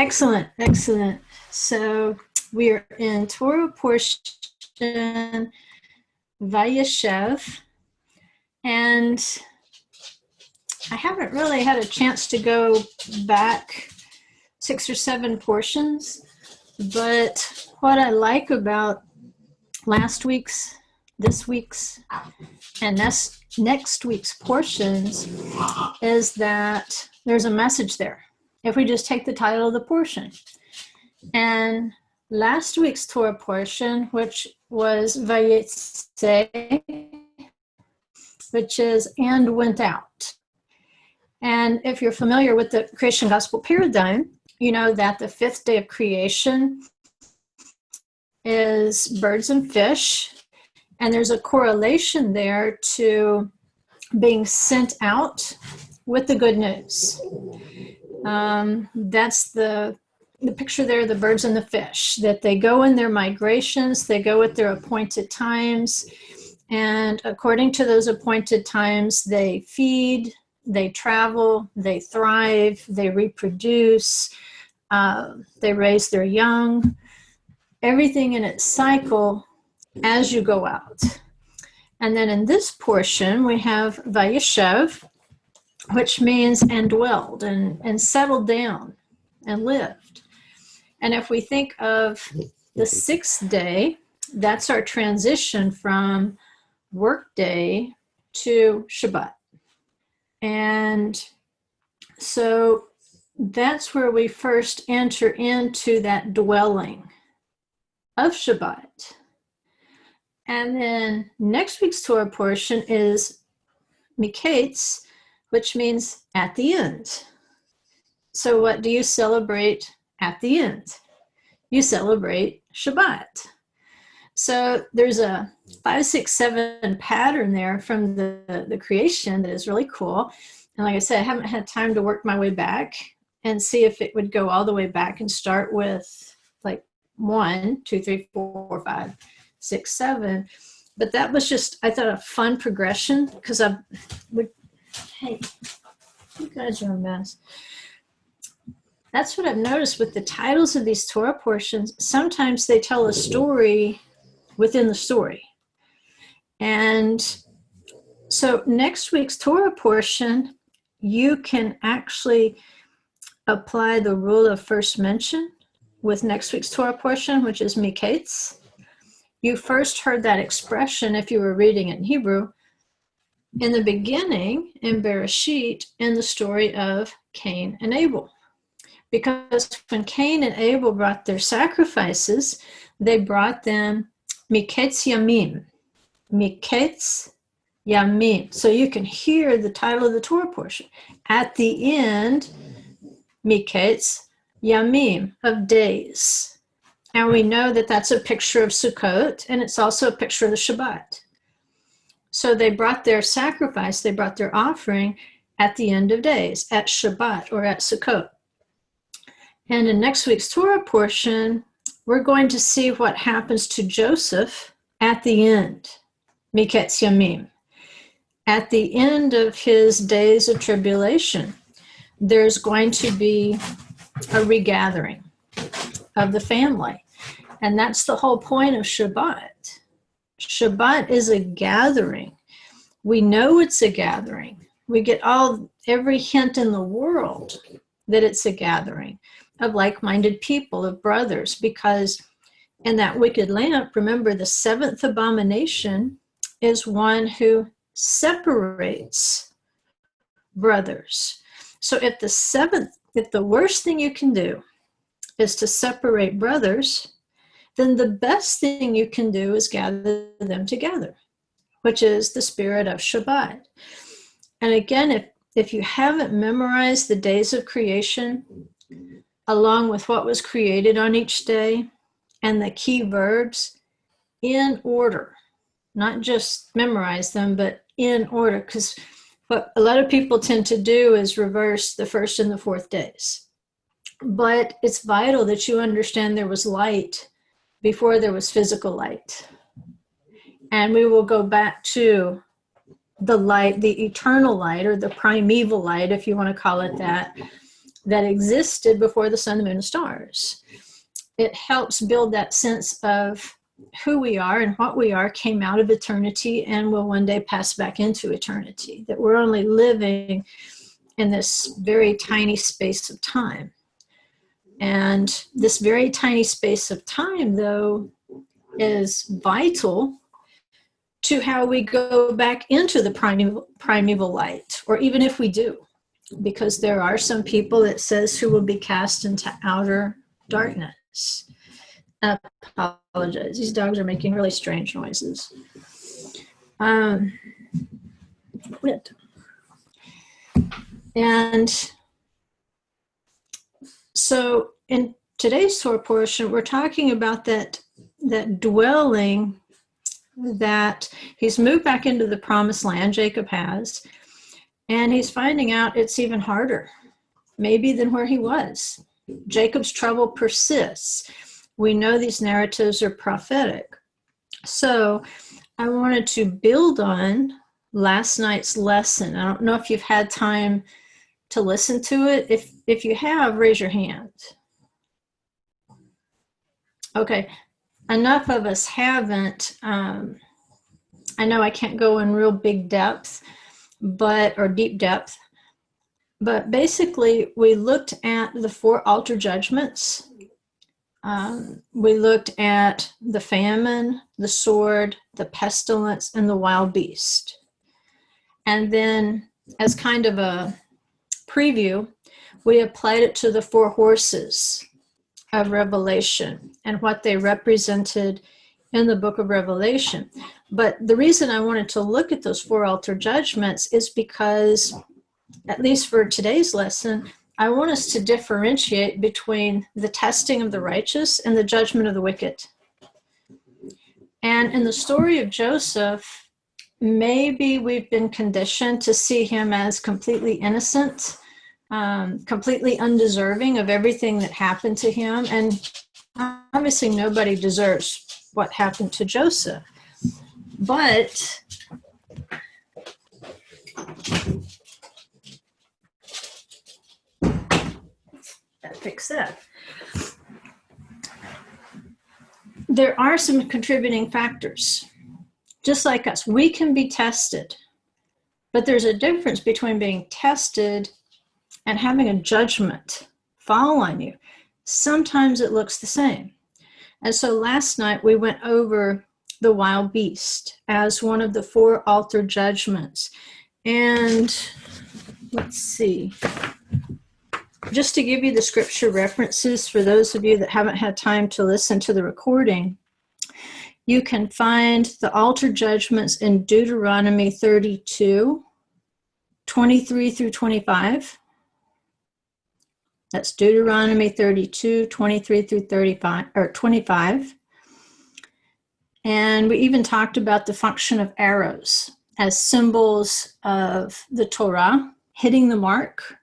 Excellent, excellent. So we are in Torah portion Vayeishev, and I haven't really had a chance to go back 6 or 7 portions, but what I like about last week's, this week's, and next week's portions is that there's a message there. If we just take the title of the portion. And last week's Torah portion, which was Vayeishev, which is and went out. And if you're familiar with the creation gospel paradigm, you know that the fifth day of creation is birds and fish. And there's a correlation there to being sent out with the good news. That's the picture there, the birds and the fish, that they go in their migrations, they go at their appointed times, and according to those appointed times, they feed, they travel, they thrive, they reproduce, they raise their young, everything in its cycle as you go out. And then in this portion, we have Vayeishev, which means and dwelled and settled down and lived. And if we think of the sixth day, that's our transition from work day to Shabbat. And so that's where we first enter into that dwelling of Shabbat. And then next week's Torah portion is Miketz, which means at the end. So what do you celebrate at the end? You celebrate Shabbat. So there's a 5, 6, 7 pattern there from the creation that is really cool. And like I said, I haven't had time to work my way back and see if it would go all the way back and start with like 1, 2, 3, 4, 5, 6, 7. But that was just, I thought, a fun progression because hey, you guys are a mess. That's what I've noticed with the titles of these Torah portions. Sometimes they tell a story within the story. And so next week's Torah portion, you can actually apply the rule of first mention with next week's Torah portion, which is Miketz. You first heard that expression if you were reading it in Hebrew in the beginning in Bereshit in the story of Cain and Abel. Because when Cain and Abel brought their sacrifices, they brought them Miketz Yamim. Miketz Yamim. So you can hear the title of the Torah portion. At the end, Miketz Yamim, of days. And we know that that's a picture of Sukkot, and it's also a picture of the Shabbat. So they brought their sacrifice, they brought their offering at the end of days, at Shabbat or at Sukkot. And in next week's Torah portion, we're going to see what happens to Joseph at the end, Miketz Yamim. At the end of his days of tribulation, there's going to be a regathering of the family. And that's the whole point of Shabbat. Shabbat is a gathering. We know it's a gathering. We get every hint in the world that it's a gathering of like-minded people, of brothers, because in that wicked lamp, remember, the seventh abomination is one who separates brothers. So if the worst thing you can do is to separate brothers, then the best thing you can do is gather them together, which is the spirit of Shabbat. And again, if you haven't memorized the days of creation, along with what was created on each day, and the key verbs in order, not just memorize them, but in order, because what a lot of people tend to do is reverse the first and the fourth days. But it's vital that you understand there was light before there was physical light. And we will go back to the light, the eternal light, or the primeval light, if you want to call it that, that existed before the sun, the moon, and stars. It helps build that sense of who we are and what we are came out of eternity and will one day pass back into eternity, that we're only living in this very tiny space of time. And this very tiny space of time, though, is vital to how we go back into the primeval light, or even if we do, because there are some people, it says, who will be cast into outer darkness. I apologize. These dogs are making really strange noises. And so in today's Torah portion, we're talking about that dwelling, that he's moved back into the promised land, Jacob has, and he's finding out it's even harder, maybe, than where he was. Jacob's trouble persists. We know these narratives are prophetic. So I wanted to build on last night's lesson. I don't know if you've had time to listen to it. If you have, raise your hand. Okay, enough of us haven't. I know I can't go in real big depth, or deep depth, but basically we looked at the 4 altar judgments. We looked at the famine, the sword, the pestilence, and the wild beast. And then, as kind of a preview, we applied it to the 4 horses of Revelation and what they represented in the book of Revelation. But the reason I wanted to look at those 4 altar judgments is because, at least for today's lesson, I want us to differentiate between the testing of the righteous and the judgment of the wicked. And in the story of Joseph, maybe we've been conditioned to see him as completely innocent, completely undeserving of everything that happened to him. And obviously nobody deserves what happened to Joseph. But fix that. There are some contributing factors. Just like us, we can be tested, but there's a difference between being tested and having a judgment fall on you. Sometimes it looks the same. And so last night we went over the wild beast as one of the 4 altar judgments. And let's see. Just to give you the scripture references for those of you that haven't had time to listen to the recording, you can find the altar judgments in Deuteronomy 32, 23 through 25. That's Deuteronomy 32, 23 through 35, or 25. And we even talked about the function of arrows as symbols of the Torah, hitting the mark,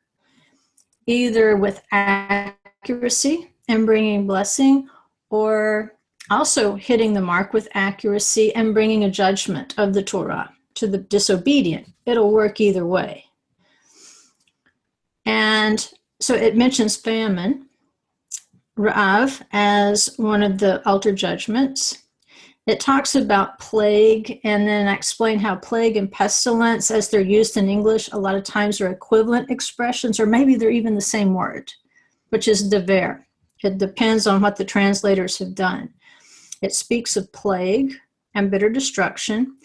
either with accuracy and bringing blessing, or also hitting the mark with accuracy and bringing a judgment of the Torah to the disobedient. It'll work either way. And so it mentions famine, Ra'av, as one of the altar judgments. It talks about plague, and then I explain how plague and pestilence, as they're used in English, a lot of times are equivalent expressions, or maybe they're even the same word, which is dever. It depends on what the translators have done. It speaks of plague and bitter destruction.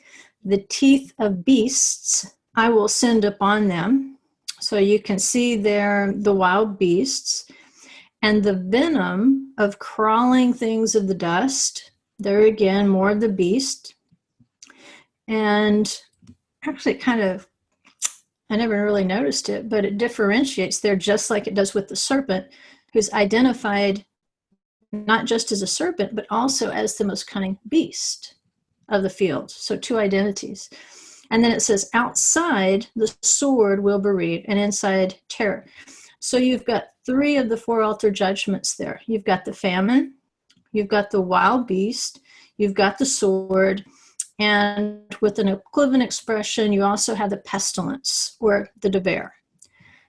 The teeth of beasts I will send upon them. So you can see there the wild beasts. And the venom of crawling things of the dust. There again, more of the beast. And actually I never really noticed it, but it differentiates there just like it does with the serpent, who's identified not just as a serpent, but also as the most cunning beast of the field. So 2 identities. And then it says, outside the sword will bereave, and inside terror. So you've got 3 of the 4 altar judgments there. You've got the famine, you've got the wild beast, you've got the sword, and with an equivalent expression, you also have the pestilence, or the dever.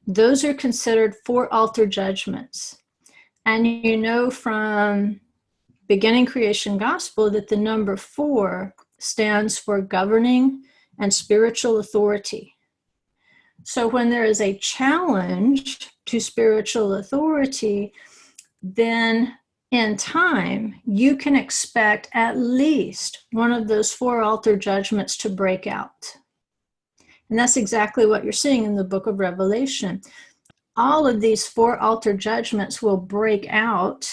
those are considered 4 altar judgments. And you know from beginning creation gospel that the number 4 stands for governing and spiritual authority. So when there is a challenge to spiritual authority, then in time, you can expect at least one of those 4 altar judgments to break out. And that's exactly what you're seeing in the book of Revelation. All of these 4 altar judgments will break out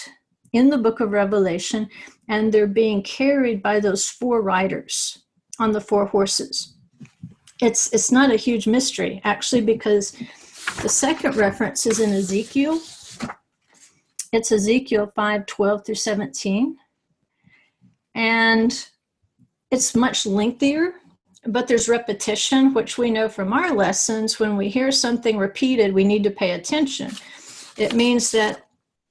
in the book of Revelation, and they're being carried by those 4 riders on the 4 horses. It's not a huge mystery, actually, because the second reference is in Ezekiel. It's Ezekiel 5:12 through 17. And it's much lengthier, but there's repetition, which we know from our lessons. When we hear something repeated, we need to pay attention. It means that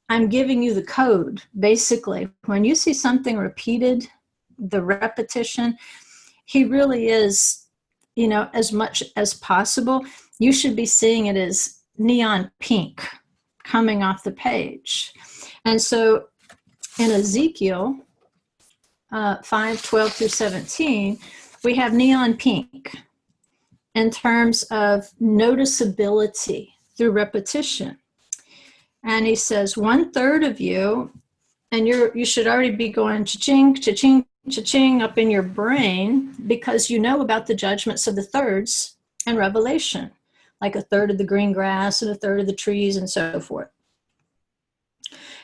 I'm giving you the code, basically. When you see something repeated, the repetition, he really is, as much as possible, you should be seeing it as neon pink coming off the page. And so in Ezekiel 5:12 through 17, we have neon pink in terms of noticeability through repetition. And he says, 1/3 of you, and you should already be going cha-ching, cha-ching, cha-ching up in your brain, because you know about the judgments of the thirds in Revelation, like 1/3 of the green grass and 1/3 of the trees and so forth.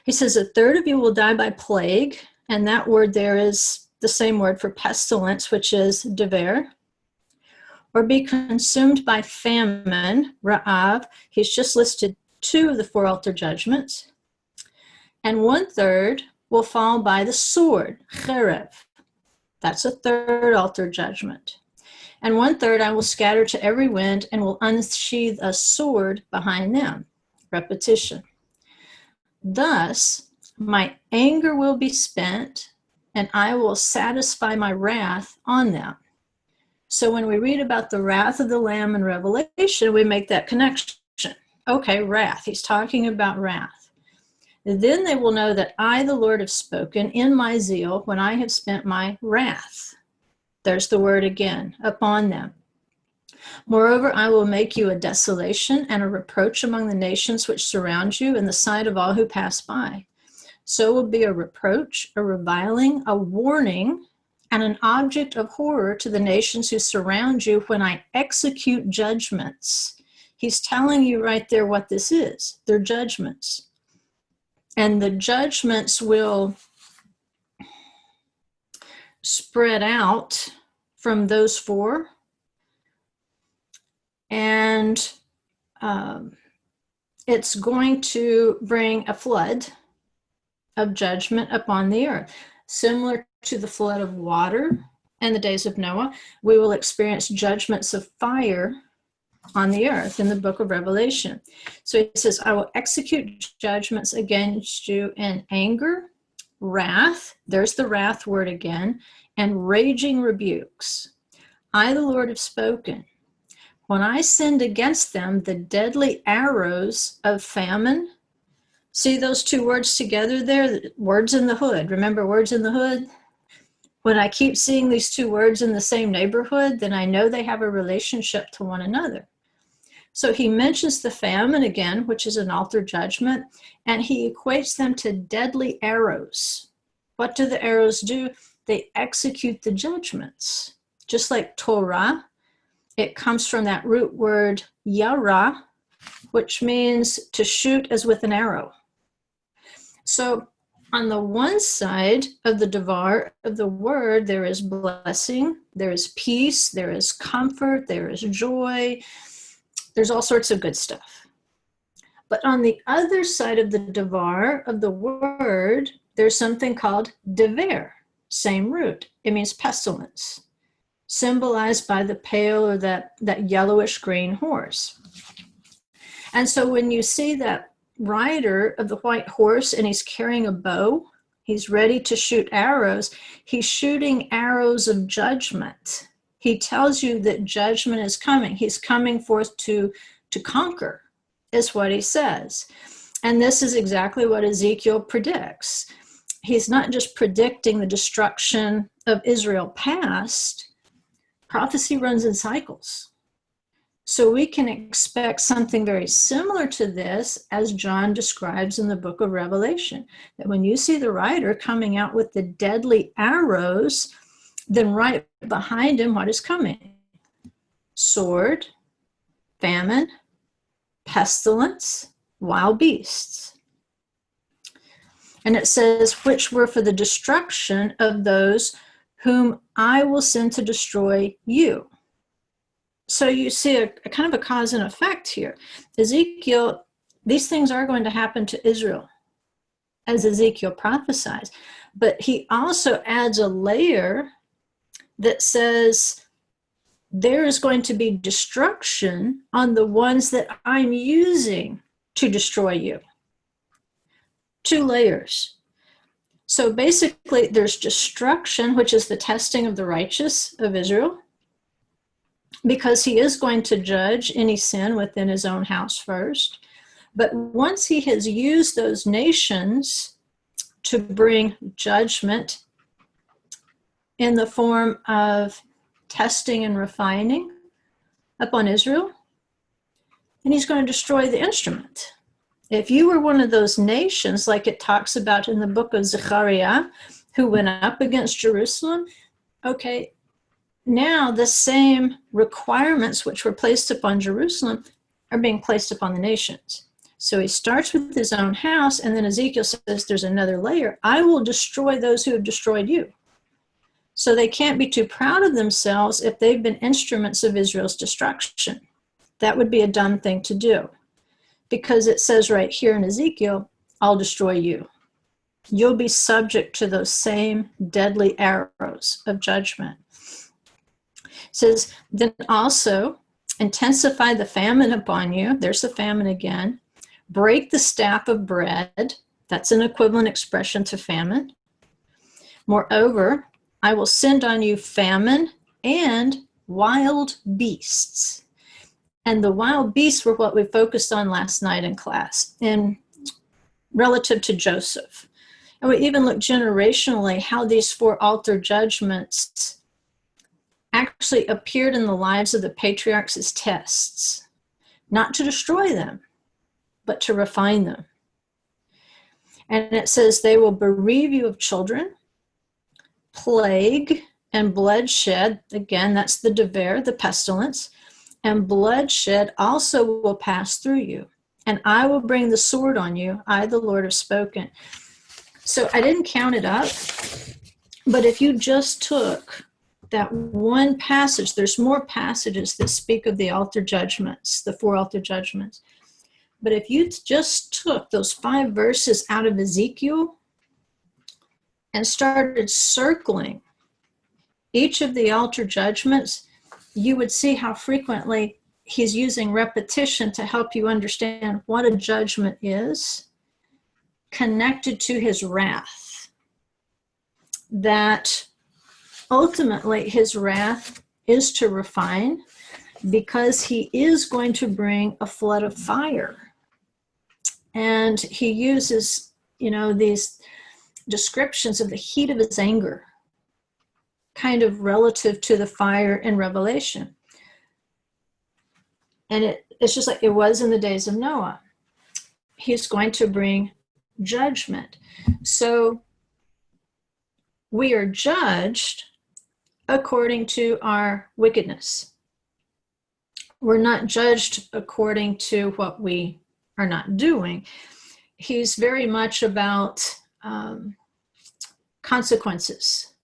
He says 1/3 of you will die by plague, and that word there is the same word for pestilence, which is dever, or be consumed by famine, ra'av. He's just listed 2 of the 4 altar judgments. And 1/3 will fall by the sword, cherev. That's a 3rd altar judgment. And 1/3 I will scatter to every wind and will unsheathe a sword behind them. Repetition. Thus, my anger will be spent, and I will satisfy my wrath on them. So when we read about the wrath of the Lamb in Revelation, we make that connection. Okay, wrath. He's talking about wrath. Then they will know that I, the Lord, have spoken in my zeal when I have spent my wrath. There's the word again, upon them. Moreover, I will make you a desolation and a reproach among the nations which surround you in the sight of all who pass by. So will be a reproach, a reviling, a warning, and an object of horror to the nations who surround you when I execute judgments. He's telling you right there what this is. They're judgments. And the judgments will spread out from those 4. And it's going to bring a flood of judgment upon the earth. Similar to the flood of water in the days of Noah, we will experience judgments of fire on the earth in the book of Revelation. So he says, I will execute judgments against you in anger, wrath, there's the wrath word again, and raging rebukes. I, the Lord, have spoken. When I send against them the deadly arrows of famine, see those 2 words together there? Words in the hood. Remember words in the hood? When I keep seeing these 2 words in the same neighborhood, then I know they have a relationship to one another. So he mentions the famine again, which is an altar judgment, and he equates them to deadly arrows. What do the arrows do? They execute the judgments. Just like Torah, it comes from that root word yara, which means to shoot as with an arrow. So on the one side of the devar of the word, there is blessing, there is peace, there is comfort, there is joy, there's all sorts of good stuff. But on the other side of the devar of the word, there's something called dever, same root. It means pestilence, symbolized by the pale or that yellowish green horse. And so when you see that rider of the white horse and he's carrying a bow, he's ready to shoot arrows, he's shooting arrows of judgment. He tells you that judgment is coming. He's coming forth to conquer. is what he says. And this is exactly what Ezekiel predicts. He's not just predicting the destruction of Israel past. Prophecy runs in cycles. So we can expect something very similar to this as John describes in the book of Revelation, that when you see the rider coming out with the deadly arrows, then right behind him, what is coming? Sword, famine, pestilence, wild beasts. And it says, which were for the destruction of those whom I will send to destroy you. So you see a kind of a cause and effect here. Ezekiel, these things are going to happen to Israel, as Ezekiel prophesies. But he also adds a layer that says there is going to be destruction on the ones that I'm using to destroy you. 2 layers. So basically, there's destruction, which is the testing of the righteous of Israel, because he is going to judge any sin within his own house first. But once he has used those nations to bring judgment in the form of testing and refining upon Israel, then he's going to destroy the instrument. If you were one of those nations, like it talks about in the book of Zechariah, who went up against Jerusalem, okay, now the same requirements which were placed upon Jerusalem are being placed upon the nations. So he starts with his own house, and then Ezekiel says there's another layer. I will destroy those who have destroyed you. So they can't be too proud of themselves if they've been instruments of Israel's destruction. That would be a dumb thing to do, because it says right here in Ezekiel, I'll destroy you. You'll be subject to those same deadly arrows of judgment. It says, then also intensify the famine upon you. There's the famine again. Break the staff of bread. That's an equivalent expression to famine. Moreover, I will send on you famine and wild beasts. And the wild beasts were what we focused on last night in class, in relative to Joseph. And we even looked generationally how these 4 altar judgments actually appeared in the lives of the patriarchs as tests, not to destroy them, but to refine them. And it says, they will bereave you of children, plague and bloodshed. Again, that's the dever, the pestilence. And bloodshed also will pass through you. And I will bring the sword on you. I, the Lord, have spoken. So I didn't count it up. But if you just took that one passage, there's more passages that speak of the altar judgments, the 4 altar judgments. But if you just took those 5 verses out of Ezekiel and started circling each of the altar judgments, you would see how frequently he's using repetition to help you understand what a judgment is connected to his wrath. That ultimately his wrath is to refine, because he is going to bring a flood of fire. And he uses, these descriptions of the heat of his anger, kind of relative to the fire in Revelation. And it's just like it was in the days of Noah. He's going to bring judgment. So we are judged according to our wickedness. We're not judged according to what we are not doing. He's very much about consequences.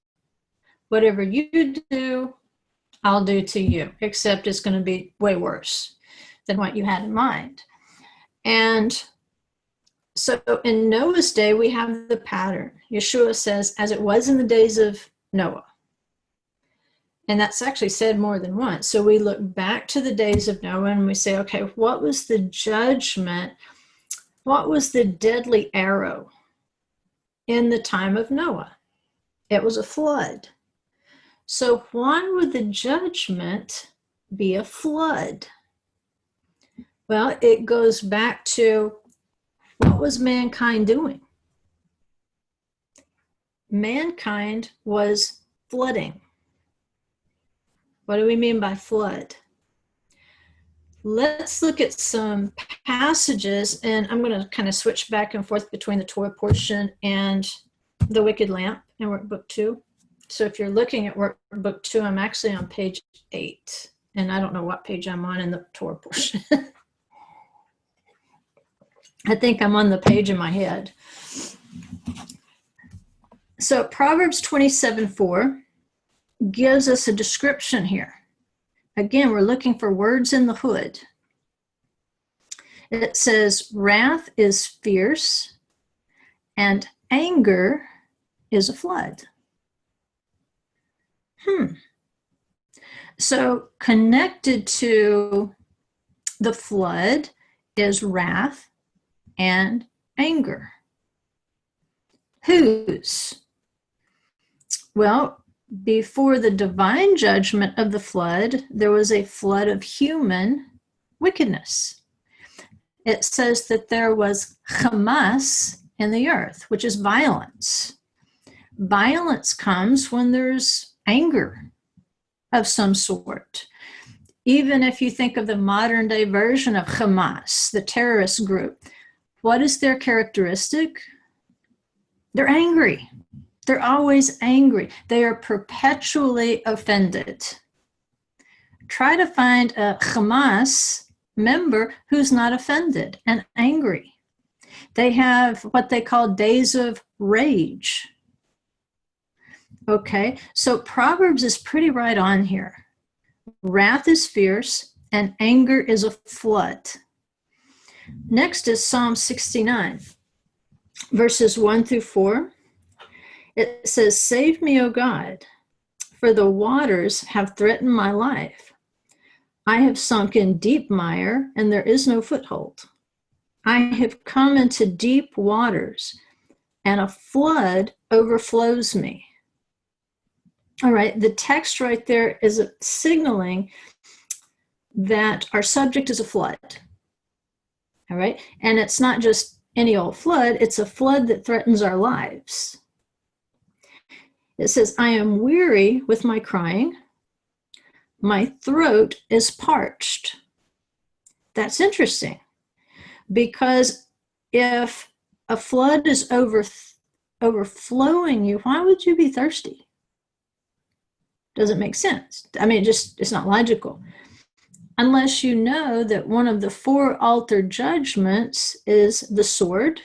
Whatever you do, I'll do to you, except it's going to be way worse than what you had in mind. And so in Noah's day, we have the pattern. Yeshua says, as it was in the days of Noah. And that's actually said more than once. So we look back to the days of Noah and we say, okay, what was the judgment? What was the deadly arrow in the time of Noah? It was a flood. So why would the judgment be a flood? Well, it goes back to, what was mankind doing? Mankind was flooding. What do we mean by flood? Let's look at some passages, and I'm going to kind of switch back and forth between the Torah portion and the Wicked Lamp in Workbook 2. So if you're looking at Workbook 2, I'm actually on page 8, and I don't know what page I'm on in the Torah portion. I think I'm on the page in my head. So Proverbs 27:4 gives us a description here. Again, we're looking for words in the hood. It says, wrath is fierce and anger is a flood. So connected to the flood is wrath and anger. Whose? Well, before the divine judgment of the flood, there was a flood of human wickedness. It says that there was Hamas in the earth, which is violence. Violence comes when there's anger of some sort. Even if you think of the modern day version of Hamas, the terrorist group, what is their characteristic? They're angry. They're always angry. They are perpetually offended. Try to find a Hamas member who's not offended and angry. They have what they call days of rage. Okay, so Proverbs is pretty right on here. Wrath is fierce and anger is a flood. Next is Psalm 69, verses 1-4. It says, save me, O God, for the waters have threatened my life. I have sunk in deep mire, and there is no foothold. I have come into deep waters, and a flood overflows me. All right, the text right there is signaling that our subject is a flood. All right, and it's not just any old flood, it's a flood that threatens our lives. It says, I am weary with my crying. My throat is parched. That's interesting, because if a flood is overflowing you, why would you be thirsty? Doesn't make sense. I mean, it's not logical. Unless you know that one of the 4 altered judgments is the sword,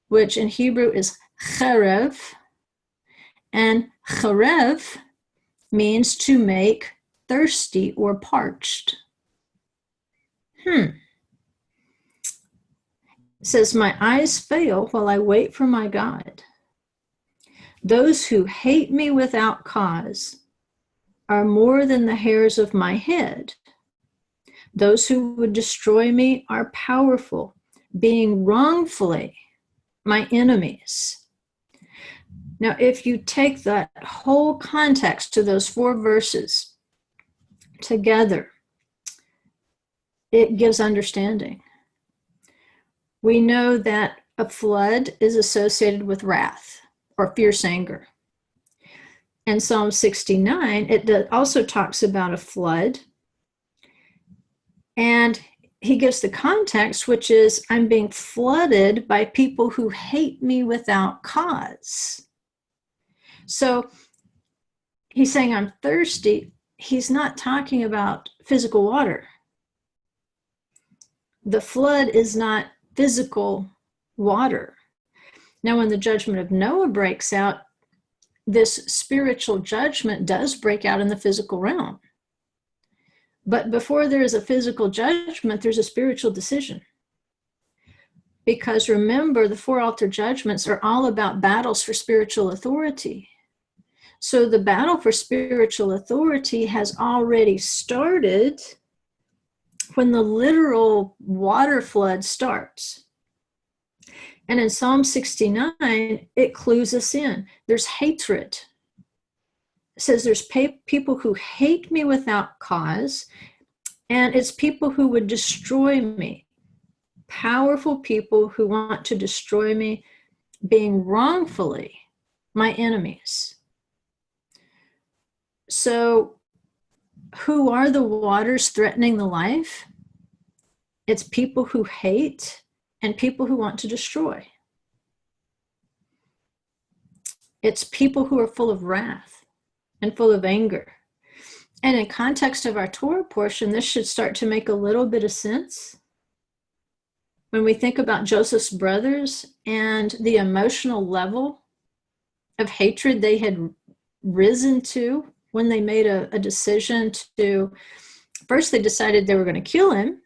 which in Hebrew is cherev, and cherev means to make thirsty or parched. It says, my eyes fail while I wait for my God. Those who hate me without cause are more than the hairs of my head. Those who would destroy me are powerful, being wrongfully my enemies. Now, if you take that whole context to those 4 verses together, it gives understanding. We know that a flood is associated with wrath or fierce anger. And Psalm 69, it also talks about a flood. And he gives the context, which is, I'm being flooded by people who hate me without cause. So he's saying I'm thirsty. He's not talking about physical water. The flood is not physical water. Now, when the judgment of Noah breaks out, this spiritual judgment does break out in the physical realm. But before there is a physical judgment, there's a spiritual decision. Because remember, the 4 altar judgments are all about battles for spiritual authority. So the battle for spiritual authority has already started when the literal water flood starts. And in Psalm 69, it clues us in. There's hatred. It says there's people who hate me without cause, And it's people who would destroy me, powerful people who want to destroy me, being wrongfully my enemies. So who are the waters threatening the life? It's people who hate and people who want to destroy. It's people who are full of wrath and full of anger. And in context of our Torah portion, this should start to make a little bit of sense. When we think about Joseph's brothers and the emotional level of hatred they had risen to when they made a decision to, first they decided they were going to kill him.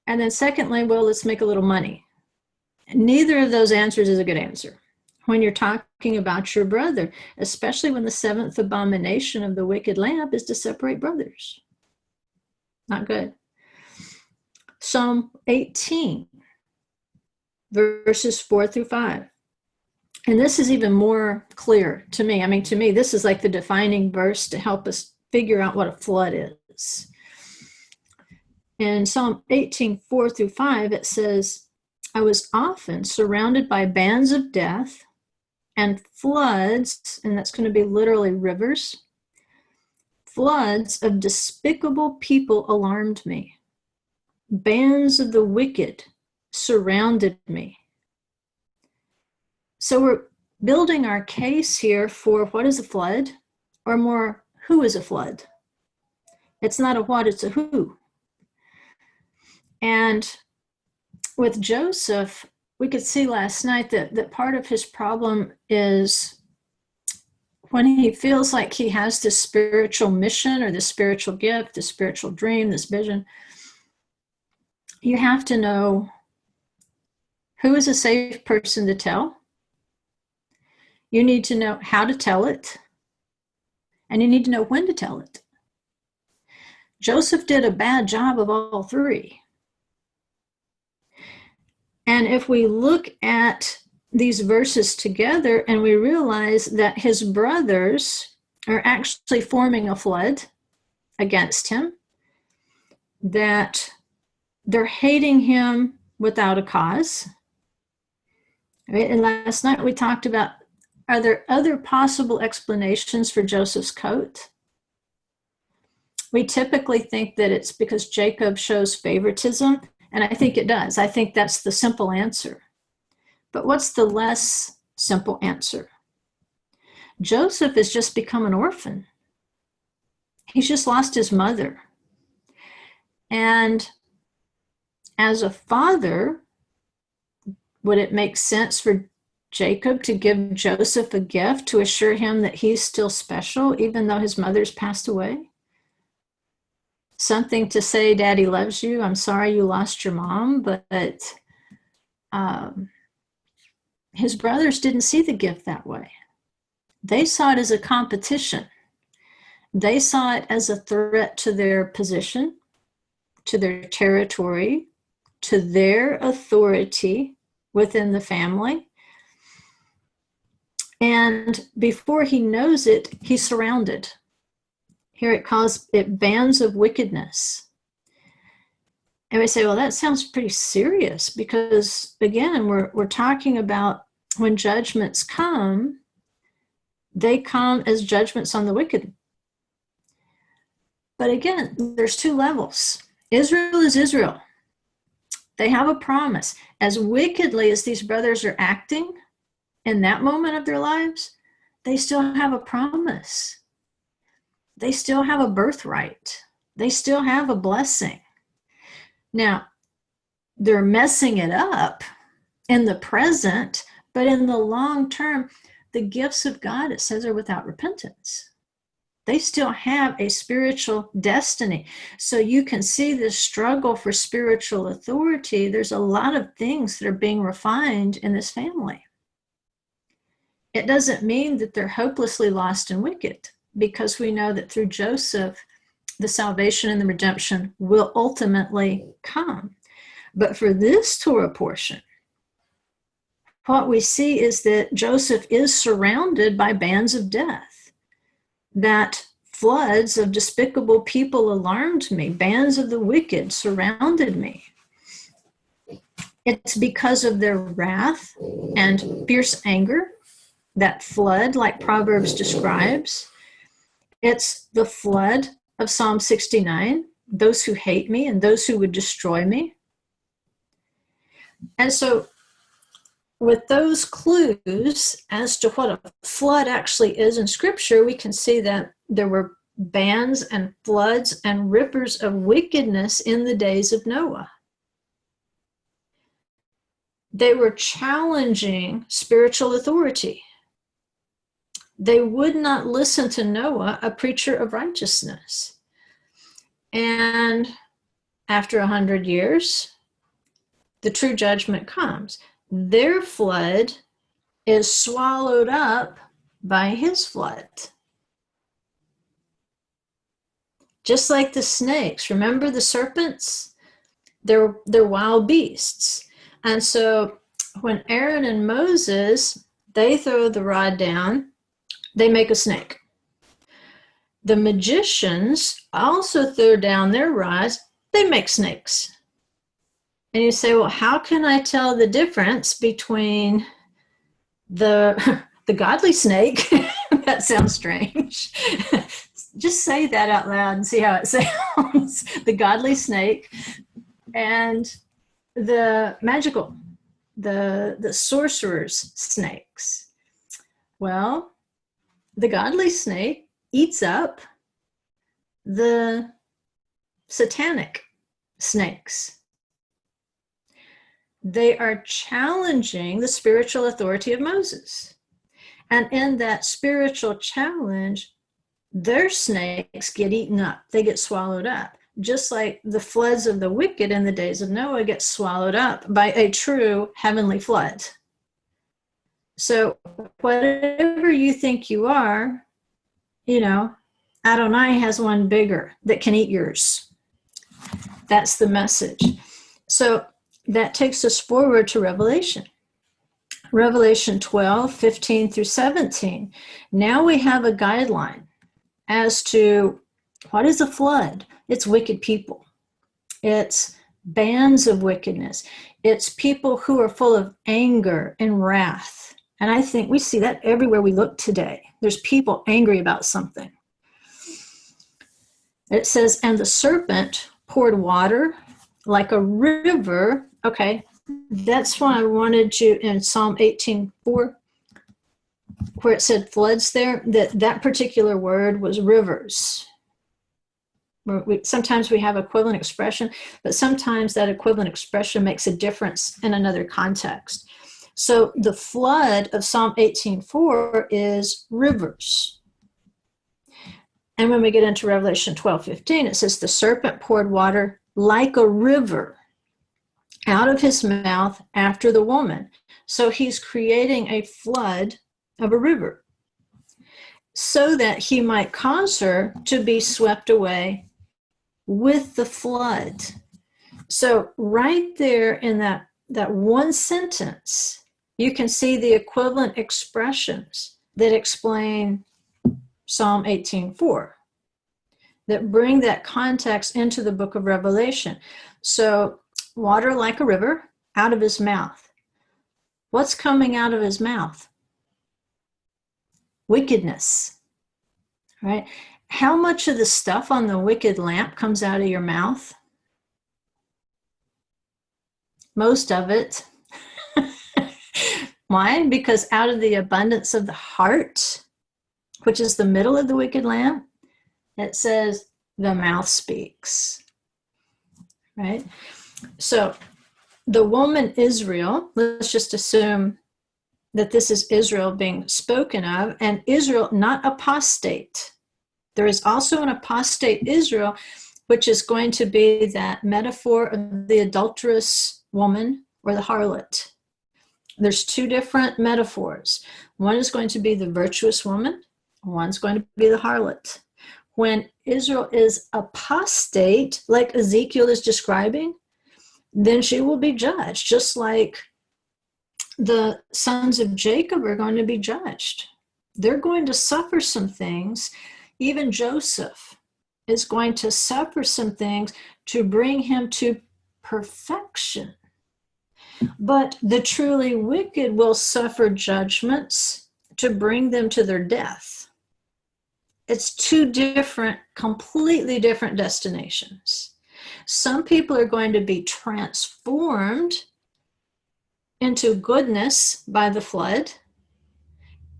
And then secondly, well, let's make a little money. Neither of those answers is a good answer when you're talking about your brother, especially when the seventh abomination of the wicked lamp is to separate brothers. Not good. Psalm 18, verses 4 through 5. And this is even more clear to me. I mean, to me, this is like the defining verse to help us figure out what a flood is. In Psalm 18, 4 through 5, it says, I was often surrounded by bands of death and floods, and that's going to be literally rivers. Floods of despicable people alarmed me. Bands of the wicked surrounded me. So we're building our case here for what is a flood, or more, who is a flood? It's not a what, it's a who. And with Joseph, we could see last night that part of his problem is when he feels like he has this spiritual mission or this spiritual gift, this spiritual dream, this vision, you have to know who is a safe person to tell. You need to know how to tell it, and you need to know when to tell it. Joseph did a bad job of all three. And if we look at these verses together and we realize that his brothers are actually forming a flood against him, that they're hating him without a cause. Right? And last night we talked about, are there other possible explanations for Joseph's coat? We typically think that it's because Jacob shows favoritism, and I think it does. I think that's the simple answer. But what's the less simple answer? Joseph has just become an orphan. He's just lost his mother. And as a father, would it make sense for Jacob to give Joseph a gift to assure him that he's still special, even though his mother's passed away? Something to say, Daddy loves you. I'm sorry you lost your mom, but his brothers didn't see the gift that way. They saw it as a competition. They saw it as a threat to their position, to their territory, to their authority within the family. And before he knows it, he's surrounded. Here it calls it bands of wickedness. And we say, well, that sounds pretty serious because, again, we're talking about when judgments come, they come as judgments on the wicked. But again, there's two levels. Israel is Israel. They have a promise. As wickedly as these brothers are acting in that moment of their lives, they still have a promise. They still have a birthright. They still have a blessing. Now, they're messing it up in the present, but in the long term, the gifts of God, it says, are without repentance. They still have a spiritual destiny. So you can see this struggle for spiritual authority. There's a lot of things that are being refined in this family. It doesn't mean that they're hopelessly lost and wicked, because we know that through Joseph, the salvation and the redemption will ultimately come. But for this Torah portion, what we see is that Joseph is surrounded by bands of death that Floods of despicable people alarmed me. Bands of the wicked surrounded me. It's because of their wrath and fierce anger, that flood, like Proverbs describes. It's the flood of Psalm 69, those who hate me and those who would destroy me. And so with those clues as to what a flood actually is in Scripture, we can see that there were bands and floods and rivers of wickedness in the days of Noah. They were challenging spiritual authority. They would not listen to Noah, a preacher of righteousness. And after 100 years, the true judgment comes. Their flood is swallowed up by his flood. Just like the snakes. Remember the serpents? They're wild beasts. And so when Aaron and Moses, they throw the rod down, they make a snake. The magicians also throw down their rods, they make snakes. And you say, well, how can I tell the difference between the godly snake? That sounds strange. Just say that out loud and see how it sounds. The godly snake and the magical, the sorcerer's snakes. Well, the godly snake eats up the satanic snakes. They are challenging the spiritual authority of Moses. And in that spiritual challenge, their snakes get eaten up. They get swallowed up. Just like the floods of the wicked in the days of Noah get swallowed up by a true heavenly flood. So whatever you think you are, Adonai has one bigger that can eat yours. That's the message. So that takes us forward to Revelation. Revelation 12, 15 through 17. Now we have a guideline as to what is a flood. It's wicked people. It's bands of wickedness. It's people who are full of anger and wrath. And I think we see that everywhere we look today. There's people angry about something. It says, and the serpent poured water like a river. Okay, that's why I wanted you in Psalm 18:4, where it said floods there, that particular word was rivers. Sometimes we have equivalent expression, but sometimes that equivalent expression makes a difference in another context. So the flood of Psalm 18:4 is rivers. And when we get into Revelation 12:15, it says the serpent poured water like a river out of his mouth after the woman. So he's creating a flood of a river so that he might cause her to be swept away with the flood. So right there in that one sentence, you can see the equivalent expressions that explain Psalm 18:4, that bring that context into the book of Revelation. So water like a river out of his mouth. What's coming out of his mouth? Wickedness, right? How much of the stuff on the wicked lamp comes out of your mouth? Most of it. Why? Because out of the abundance of the heart, which is the middle of the wicked lamp, it says the mouth speaks, right? So the woman Israel, let's just assume that this is Israel being spoken of, and Israel, not apostate. There is also an apostate Israel, which is going to be that metaphor of the adulterous woman or the harlot. There's two different metaphors. One is going to be the virtuous woman. One's going to be the harlot. When Israel is apostate, like Ezekiel is describing, then she will be judged, just like the sons of Jacob are going to be judged. They're going to suffer some things Even Joseph is going to suffer some things to bring him to perfection. But the truly wicked will suffer judgments to bring them to their death. It's two different, completely different destinations. Some people are going to be transformed into goodness by the flood,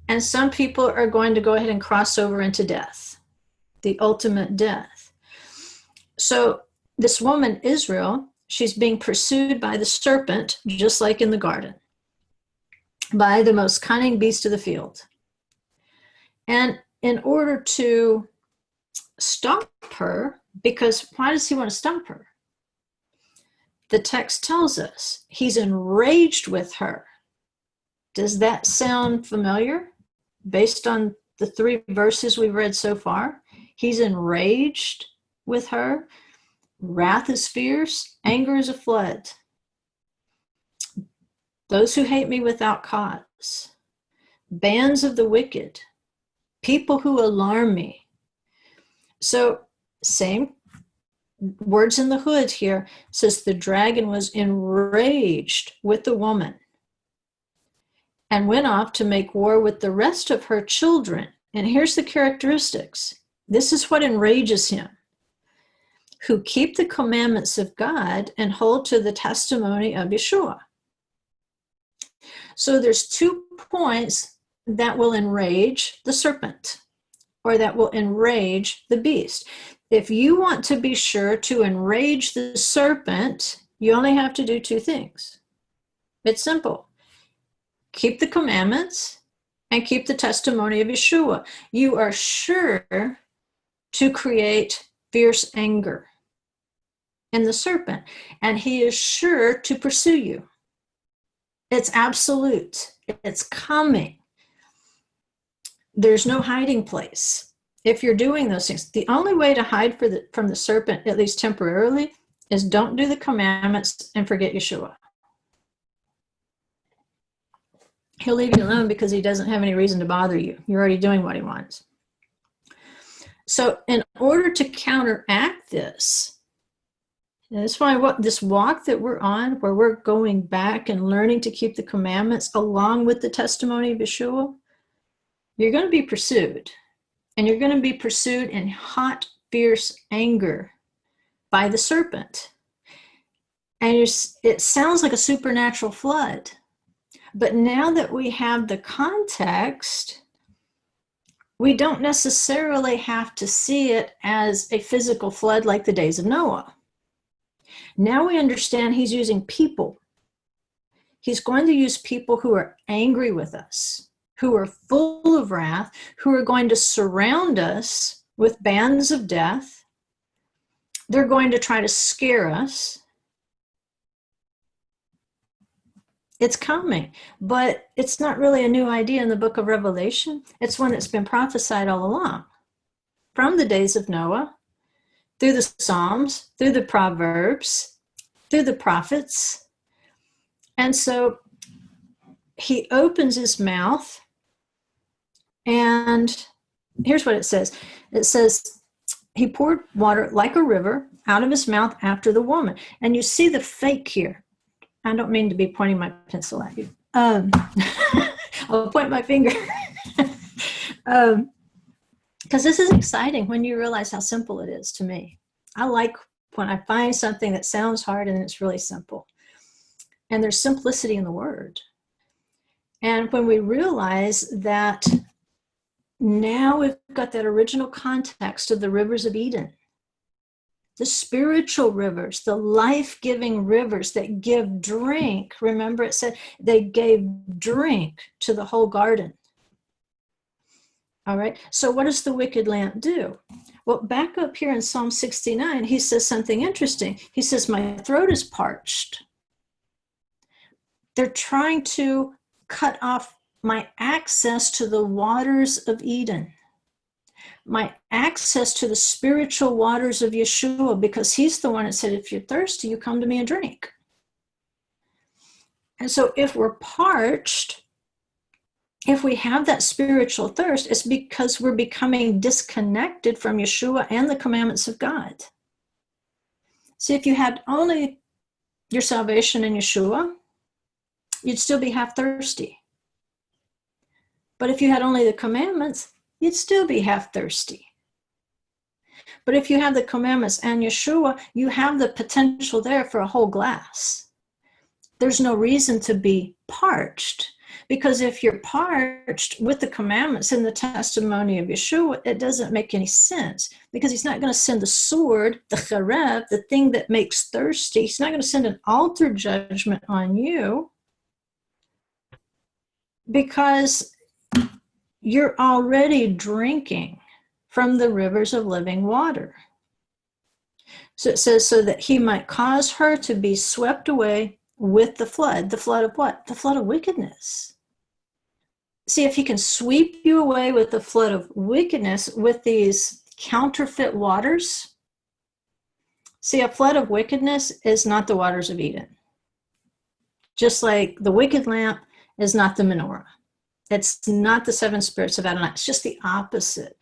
and some people are going to go ahead and cross over into death, the ultimate death. So this woman, Israel, she's being pursued by the serpent, just like in the garden, by the most cunning beast of the field. And in order to stop her, because why does he want to stop her? The text tells us he's enraged with her. Does that sound familiar based on the 3 verses we've read so far? He's enraged with her. Wrath is fierce, anger is a flood. Those who hate me without cause, bands of the wicked, people who alarm me. So, same words in the hood here, says the dragon was enraged with the woman and went off to make war with the rest of her children. And here's the characteristics. This is what enrages him: who keep the commandments of God and hold to the testimony of Yeshua. So there's 2 points that will enrage the serpent, or that will enrage the beast. If you want to be sure to enrage the serpent, you only have to do 2 things. It's simple. Keep the commandments and keep the testimony of Yeshua. You are sure to create fierce anger in the serpent, and he is sure to pursue you. It's absolute. It's coming. There's no hiding place if you're doing those things. The only way to hide from the serpent, at least temporarily, is don't do the commandments and forget Yeshua. He'll leave you alone because he doesn't have any reason to bother you. You're already doing what he wants. So in order to counteract this, and that's why this walk that we're on, where we're going back and learning to keep the commandments along with the testimony of Yeshua, you're going to be pursued. And you're going to be pursued in hot, fierce anger by the serpent. And it sounds like a supernatural flood. But now that we have the context, we don't necessarily have to see it as a physical flood like the days of Noah. Now we understand he's using people. He's going to use people who are angry with us, who are full of wrath, who are going to surround us with bands of death. They're going to try to scare us. It's coming, but it's not really a new idea in the book of Revelation. It's one that's been prophesied all along, from the days of Noah, through the Psalms, through the Proverbs, through the prophets. And so he opens his mouth, and here's what it says. It says, he poured water like a river out of his mouth after the woman. And you see the fake here. I don't mean to be pointing my pencil at you. I'll point my finger. Because this is exciting when you realize how simple it is to me. I like when I find something that sounds hard and it's really simple. And there's simplicity in the word. And when we realize that now we've got that original context of the rivers of Eden, the spiritual rivers, the life-giving rivers that give drink. Remember, it said they gave drink to the whole garden. All right, so what does the wicked lamp do? Well, back up here in Psalm 69, he says something interesting. He says, my throat is parched. They're trying to cut off my access to the waters of Eden, my access to the spiritual waters of Yeshua, because he's the one that said, if you're thirsty, you come to me and drink. And so if we're parched, if we have that spiritual thirst, it's because we're becoming disconnected from Yeshua and the commandments of God. See, if you had only your salvation in Yeshua, you'd still be half thirsty. But if you had only the commandments, you'd still be half thirsty. But if you have the commandments and Yeshua, you have the potential there for a whole glass. There's no reason to be parched, because if you're parched with the commandments and the testimony of Yeshua, it doesn't make any sense, because he's not going to send the sword, the charev, the thing that makes thirsty. He's not going to send an altar judgment on you, because you're already drinking from the rivers of living water. So it says, so that he might cause her to be swept away with the flood. The flood of what? The flood of wickedness. See, if he can sweep you away with the flood of wickedness, with these counterfeit waters. See, a flood of wickedness is not the waters of Eden. Just like the wicked lamp is not the menorah. It's not the seven spirits of Adonai. It's just the opposite.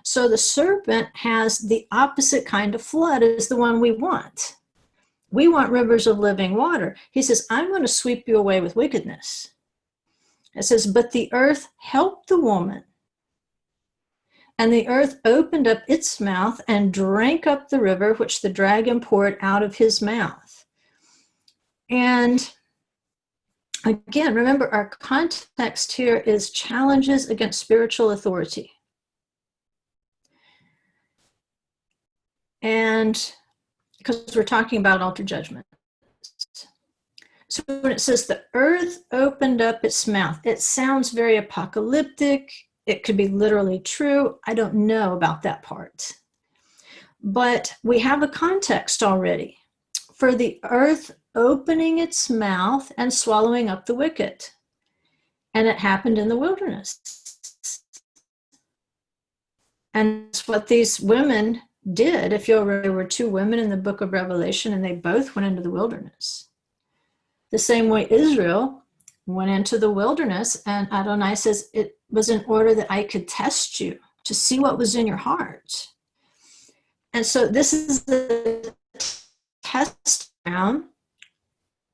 So the serpent has the opposite kind of flood as the one we want. We want rivers of living water. He says, I'm going to sweep you away with wickedness. It says, but the earth helped the woman. And the earth opened up its mouth and drank up the river which the dragon poured out of his mouth. And again, remember, our context here is challenges against spiritual authority. And because we're talking about altar judgment. So when it says the earth opened up its mouth, it sounds very apocalyptic. It could be literally true. I don't know about that part. But we have a context already for the earth opening its mouth and swallowing up the wicked. And it happened in the wilderness. And that's what these women did. If you'll remember, there were two women in the book of Revelation, and they both went into the wilderness. The same way Israel went into the wilderness, and Adonai says, it was in order that I could test you to see what was in your heart. And so this is the test ground,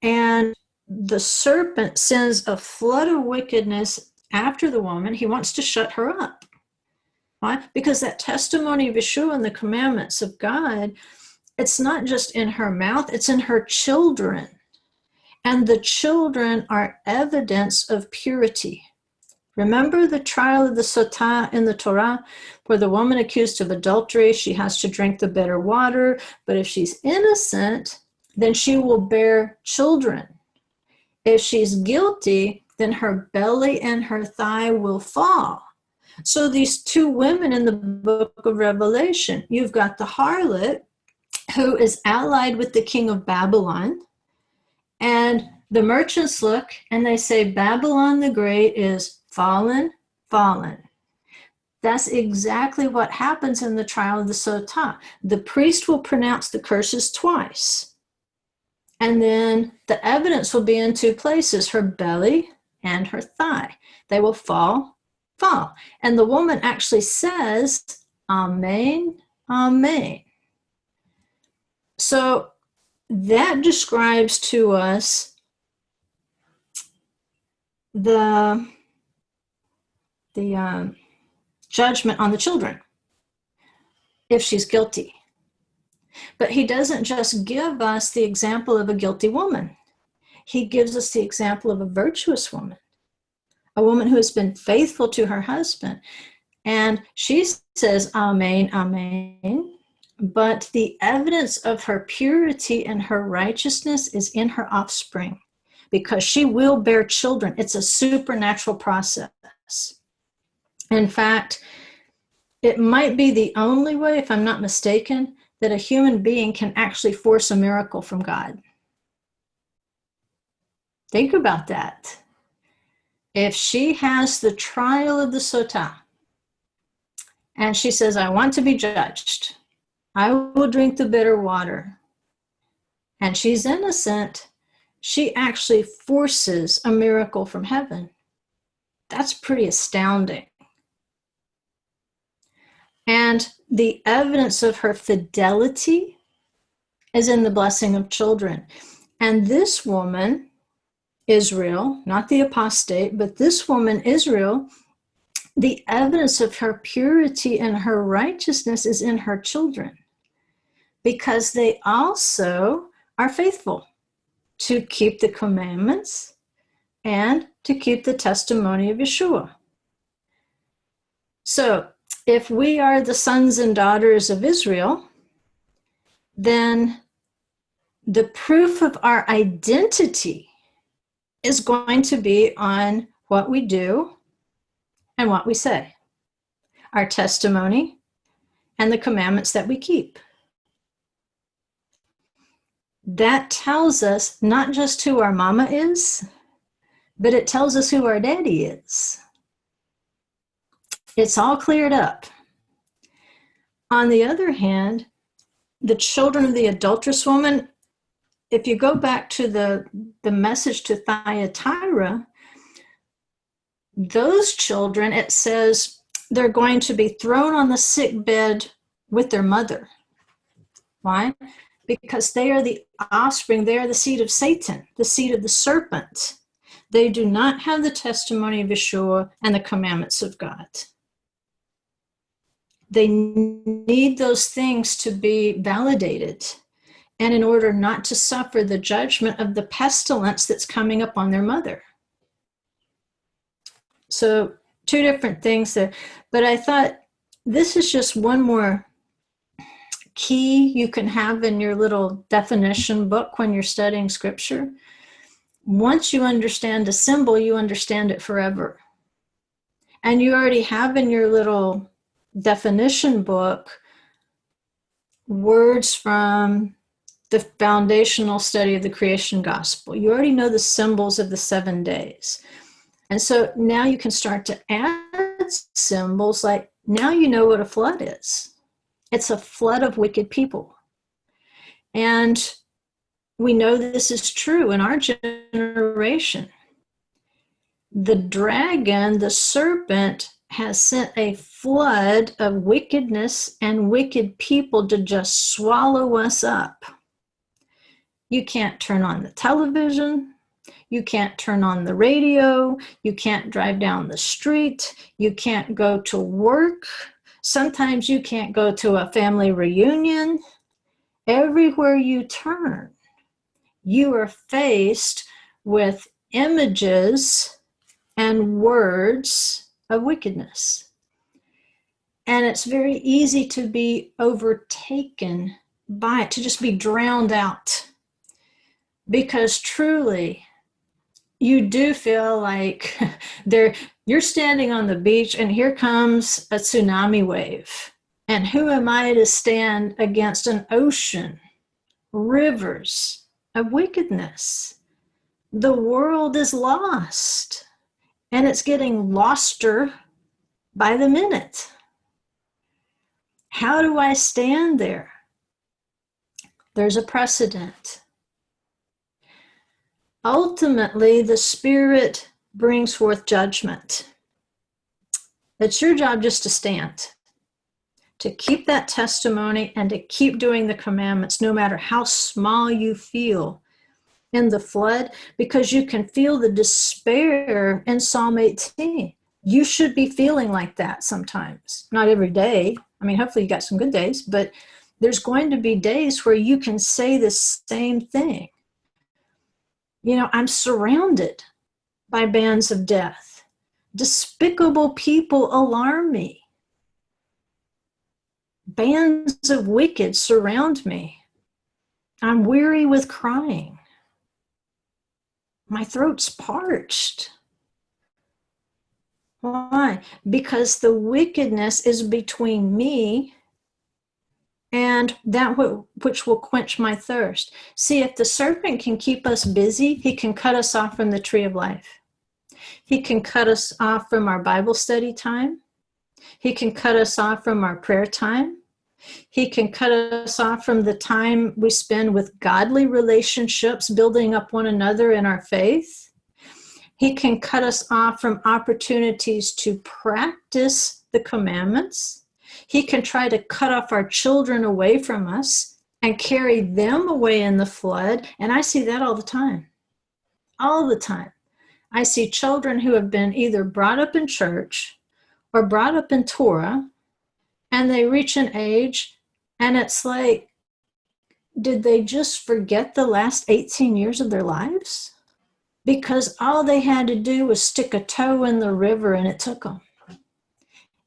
and the serpent sends a flood of wickedness after the woman. He wants to shut her up. Why? Because that testimony of Yeshua and the commandments of God, it's not just in her mouth, it's in her children. And the children are evidence of purity. Remember the trial of the Sotah in the Torah, where the woman accused of adultery, she has to drink the bitter water, but if she's innocent, then she will bear children. If she's guilty, then her belly and her thigh will fall. So these two women in the book of Revelation, you've got the harlot who is allied with the king of Babylon, and the merchants look and they say, Babylon the Great is fallen, fallen. That's exactly what happens in the trial of the Sotah. The priest will pronounce the curses twice. And then the evidence will be in two places, her belly and her thigh. They will fall. And the woman actually says, Amen, Amen. So that describes to us the judgment on the children if she's guilty. But he doesn't just give us the example of a guilty woman. He gives us the example of a virtuous woman, a woman who has been faithful to her husband. And she says, Amen, Amen. But the evidence of her purity and her righteousness is in her offspring, because she will bear children. It's a supernatural process. In fact, it might be the only way, if I'm not mistaken, that a human being can actually force a miracle from God. Think about that. If she has the trial of the Sotah, and she says, I want to be judged, I will drink the bitter water, and she's innocent, she actually forces a miracle from heaven. That's pretty astounding. And the evidence of her fidelity is in the blessing of children. And this woman, Israel, not the apostate, but this woman, Israel, the evidence of her purity and her righteousness is in her children, because they also are faithful to keep the commandments and to keep the testimony of Yeshua. So if we are the sons and daughters of Israel, then the proof of our identity is going to be on what we do and what we say, our testimony and the commandments that we keep. That tells us not just who our mama is, but it tells us who our daddy is. It's all cleared up. On the other hand, the children of the adulterous woman, if you go back to the message to Thyatira, those children, it says they're going to be thrown on the sick bed with their mother. Why? Because they are the offspring, they are the seed of Satan, the seed of the serpent. They do not have the testimony of Yeshua and the commandments of God. They need those things to be validated, and in order not to suffer the judgment of the pestilence that's coming upon their mother. So two different things there. But I thought this is just one more key you can have in your little definition book when you're studying scripture. Once you understand a symbol, you understand it forever. And you already have in your little definition book words from the foundational study of the creation gospel. You already know the symbols of the 7 days. And so now you can start to add symbols, like now you know what a flood is. It's a flood of wicked people. And we know this is true in our generation. The dragon, the serpent, has sent a flood of wickedness and wicked people to just swallow us up. You can't turn on the television. You can't turn on the radio. You can't drive down the street. You can't go to work. Sometimes you can't go to a family reunion. Everywhere you turn, you are faced with images and words of wickedness. And it's very easy to be overtaken by it, to just be drowned out. Because truly, you do feel like you're standing on the beach and here comes a tsunami wave. And who am I to stand against an ocean, rivers of wickedness? The world is lost, and it's getting loster by the minute. How do I stand there? There's a precedent. Ultimately, the Spirit brings forth judgment. It's your job just to stand, to keep that testimony and to keep doing the commandments, no matter how small you feel in the flood, because you can feel the despair in Psalm 18. You should be feeling like that sometimes. Not every day. I mean, hopefully you got some good days, but there's going to be days where you can say the same thing. You know, I'm surrounded by bands of death. Despicable people alarm me. Bands of wicked surround me. I'm weary with crying. My throat's parched. Why? Because the wickedness is between me and that which will quench my thirst. See, if the serpent can keep us busy, he can cut us off from the tree of life. He can cut us off from our Bible study time. He can cut us off from our prayer time. He can cut us off from the time we spend with godly relationships, building up one another in our faith. He can cut us off from opportunities to practice the commandments. He can try to cut off our children away from us and carry them away in the flood. And I see that all the time. All the time. I see children who have been either brought up in church or brought up in Torah, and they reach an age, and it's like, did they just forget the last 18 years of their lives? Because all they had to do was stick a toe in the river, and it took them.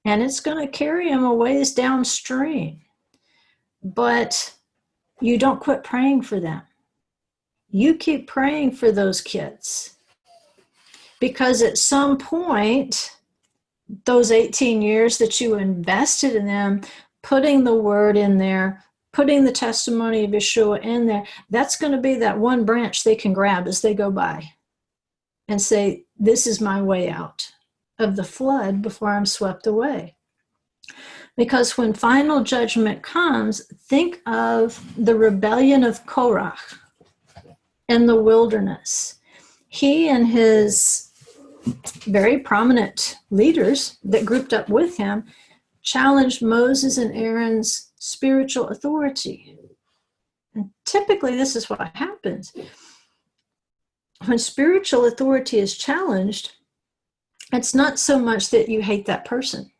And it's going to carry them a ways downstream. But you don't quit praying for them. You keep praying for those kids. Because at some point, those 18 years that you invested in them, putting the word in there, putting the testimony of Yeshua in there, that's going to be that one branch they can grab as they go by and say, this is my way out of the flood before I'm swept away. Because when final judgment comes, think of the rebellion of Korah in the wilderness. He and his very prominent leaders that grouped up with him challenged Moses and Aaron's spiritual authority. And typically, this is what happens. When spiritual authority is challenged, it's not so much that you hate that person.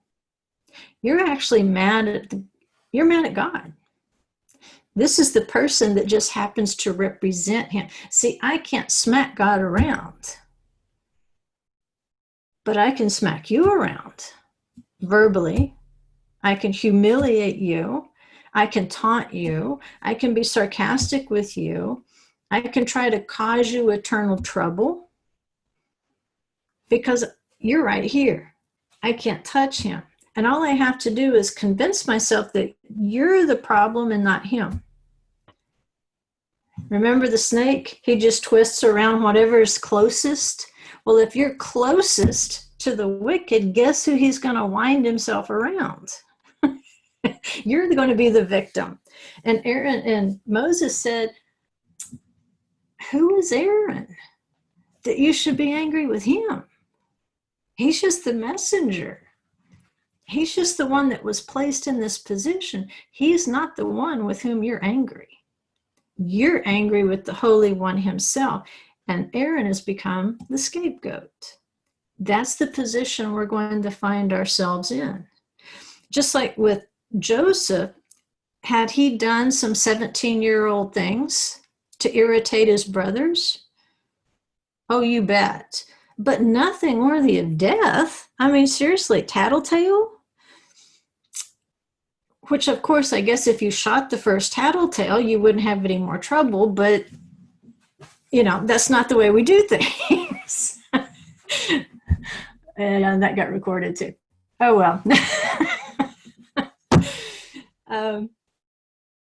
You're actually mad at God. This is the person that just happens to represent him. See, I can't smack God around, but I can smack you around verbally. I can humiliate you. I can taunt you. I can be sarcastic with you. I can try to cause you eternal trouble because you're right here. I can't touch him. And all I have to do is convince myself that you're the problem and not him. Remember the snake? He just twists around whatever is closest. Well, if you're closest to the wicked, guess who he's going to wind himself around? You're going to be the victim. And Aaron and Moses said, who is Aaron that you should be angry with him? He's just the messenger. He's just the one that was placed in this position. He's not the one with whom you're angry. You're angry with the Holy One himself. And Aaron has become the scapegoat. That's the position we're going to find ourselves in. Just like with Joseph, had he done some 17-year-old things to irritate his brothers? Oh, you bet. But nothing worthy of death. I mean, seriously, tattletale? Which, of course, I guess if you shot the first tattletale, you wouldn't have any more trouble. But, you know, that's not the way we do things. And that got recorded too. Oh, well.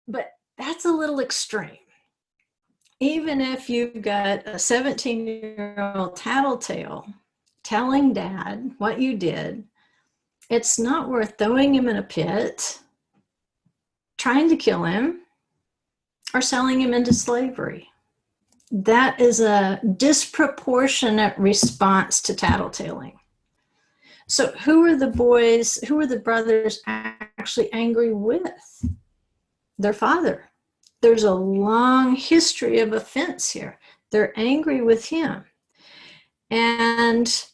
But that's a little extreme. Even if you've got a 17-year-old tattletale telling dad what you did, it's not worth throwing him in a pit, trying to kill him, or selling him into slavery. That is a disproportionate response to tattletaling. So who are the brothers actually angry with? Their father. There's a long history of offense here. They're angry with him. And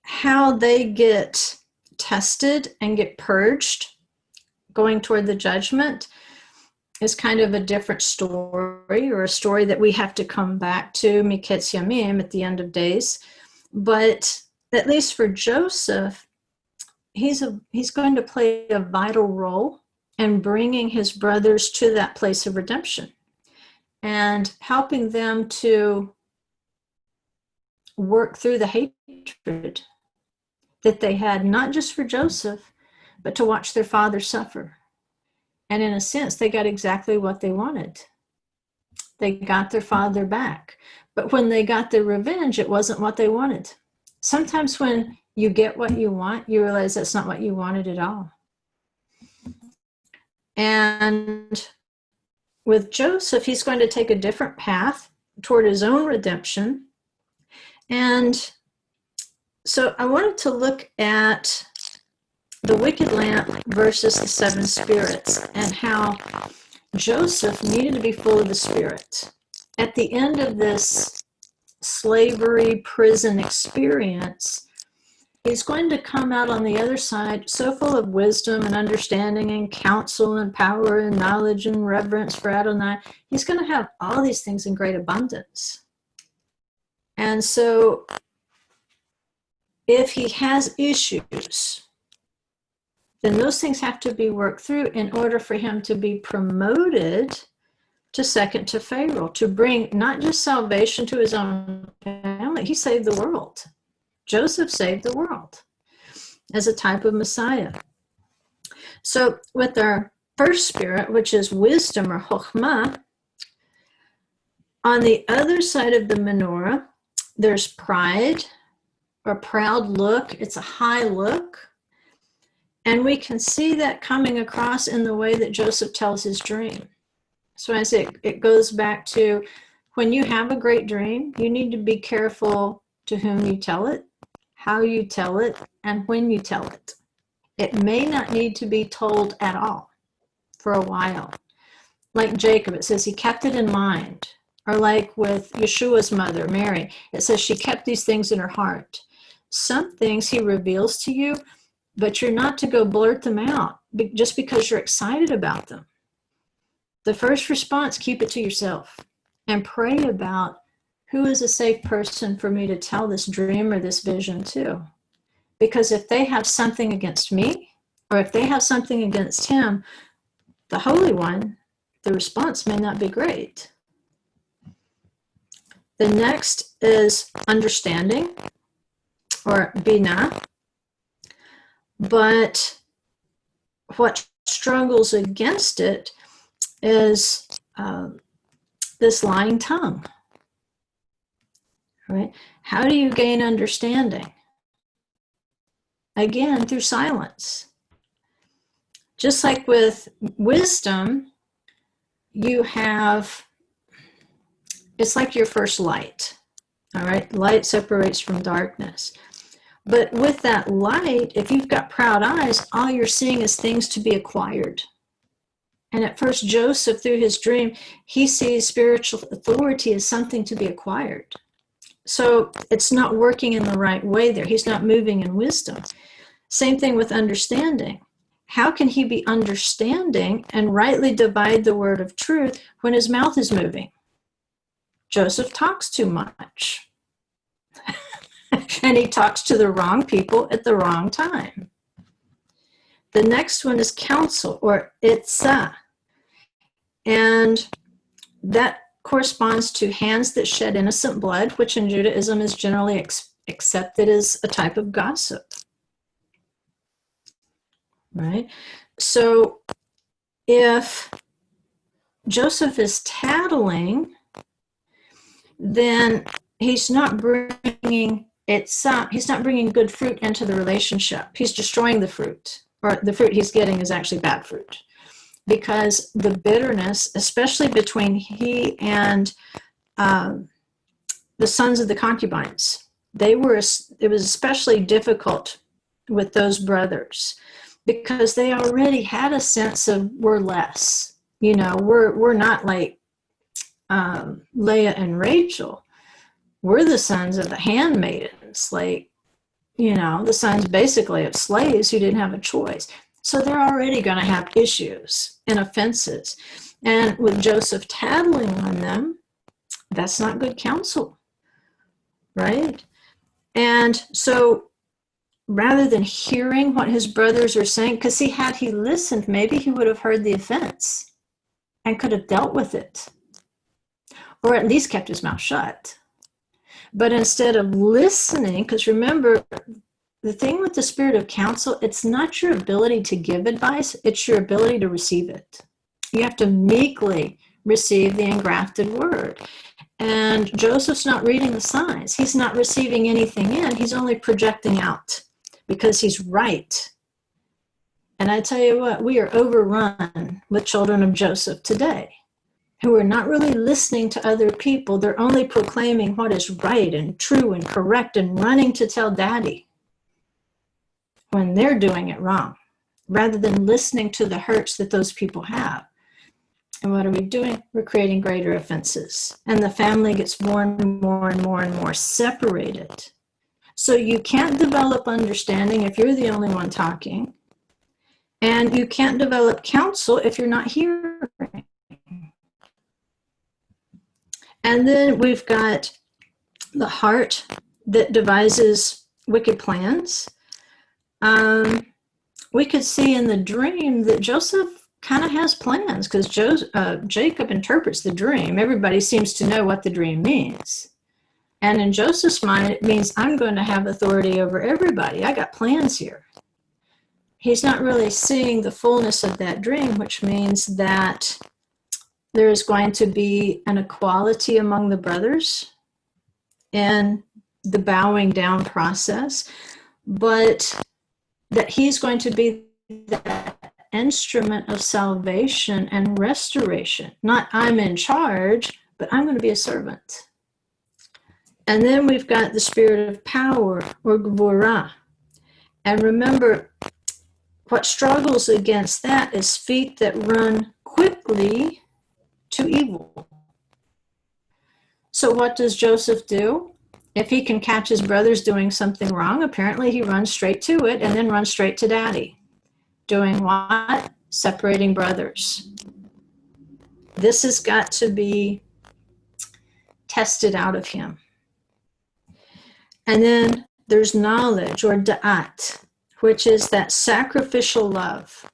how they get tested and get purged going toward the judgment is kind of a different story, or a story that we have to come back to, Miketz Yamim, at the end of days. But at least for Joseph, he's going to play a vital role in bringing his brothers to that place of redemption and helping them to work through the hatred that they had, not just for Joseph, but to watch their father suffer. And in a sense, they got exactly what they wanted. They got their father back. But when they got their revenge, it wasn't what they wanted. Sometimes when you get what you want, you realize that's not what you wanted at all. And with Joseph, he's going to take a different path toward his own redemption. And so I wanted to look at the wicked lamp versus the seven spirits, and how Joseph needed to be full of the Spirit. At the end of this slavery prison experience, he's going to come out on the other side so full of wisdom and understanding and counsel and power and knowledge and reverence for Adonai. He's going to have all these things in great abundance. And so if he has issues, then those things have to be worked through in order for him to be promoted to second to Pharaoh, to bring not just salvation to his own family. He saved the world. Joseph saved the world as a type of Messiah. So with our first spirit, which is wisdom or chokhmah, on the other side of the menorah, there's pride or proud look. It's a high look. And we can see that coming across in the way that Joseph tells his dream. So I say it goes back to, when you have a great dream, you need to be careful to whom you tell it, how you tell it, and when you tell it. It may not need to be told at all for a while. Like Jacob, it says he kept it in mind. Or like with Yeshua's mother, Mary, it says she kept these things in her heart. Some things he reveals to you, but you're not to go blurt them out just because you're excited about them. The first response, keep it to yourself and pray about who is a safe person for me to tell this dream or this vision to. Because if they have something against me, or if they have something against him, the Holy One, the response may not be great. The next is understanding, or binah. But what struggles against it is this lying tongue. Right? How do you gain understanding? Again, through silence. Just like with wisdom, you have, it's like your first light. All right? Light separates from darkness. But with that light, if you've got proud eyes, all you're seeing is things to be acquired. And at first, Joseph, through his dream, he sees spiritual authority as something to be acquired. So it's not working in the right way there. He's not moving in wisdom. Same thing with understanding. How can he be understanding and rightly divide the word of truth when his mouth is moving? Joseph talks too much. And he talks to the wrong people at the wrong time. The next one is counsel, or itzah. And that corresponds to hands that shed innocent blood, which in Judaism is generally accepted as a type of gossip. Right? So if Joseph is tattling, then he's not bringing he's not bringing good fruit into the relationship. He's destroying the fruit, or the fruit he's getting is actually bad fruit. Because the bitterness, especially between he and the sons of the concubines, it was especially difficult with those brothers because they already had a sense of we're less. You know, we're not like Leah and Rachel. We're the sons of the handmaidens, like, you know, the sons basically of slaves who didn't have a choice. So they're already going to have issues and offenses. And with Joseph tattling on them, that's not good counsel, right? And so rather than hearing what his brothers are saying, because see, had he listened, maybe he would have heard the offense and could have dealt with it, or at least kept his mouth shut. But instead of listening, because remember, the thing with the spirit of counsel, it's not your ability to give advice, it's your ability to receive it. You have to meekly receive the engrafted word. And Joseph's not reading the signs. He's not receiving anything in. He's only projecting out because he's right. And I tell you what, we are overrun with children of Joseph today. who are not really listening to other people. They're only proclaiming what is right and true and correct and running to tell daddy when they're doing it wrong, rather than listening to the hurts that those people have. And what are we doing? We're creating greater offenses. And the family gets more and more and more and more separated. So you can't develop understanding if you're the only one talking. And you can't develop counsel if you're not hearing. And then we've got the heart that devises wicked plans. We could see in the dream that Joseph kind of has plans, because Jacob interprets the dream. Everybody seems to know what the dream means. And in Joseph's mind, it means I'm going to have authority over everybody. I got plans here. He's not really seeing the fullness of that dream, which means that there is going to be an equality among the brothers in the bowing down process, but that he's going to be that instrument of salvation and restoration. Not I'm in charge, but I'm going to be a servant. And then we've got the spirit of power, or gvurah. And remember, what struggles against that is feet that run quickly to evil. So what does Joseph do? If he can catch his brothers doing something wrong, apparently he runs straight to it and then runs straight to daddy. Doing what? Separating brothers. This has got to be tested out of him. And then there's knowledge, or da'at, which is that sacrificial love.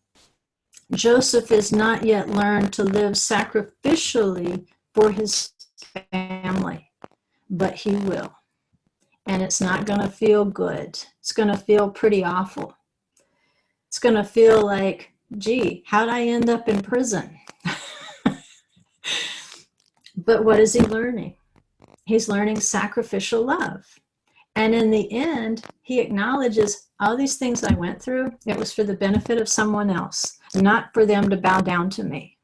Joseph has not yet learned to live sacrificially for his family, but he will. And it's not going to feel good. It's going to feel pretty awful. It's going to feel like, gee, how'd I end up in prison? But what is he learning? He's learning sacrificial love. And in the end, he acknowledges all these things I went through, it was for the benefit of someone else, not for them to bow down to me.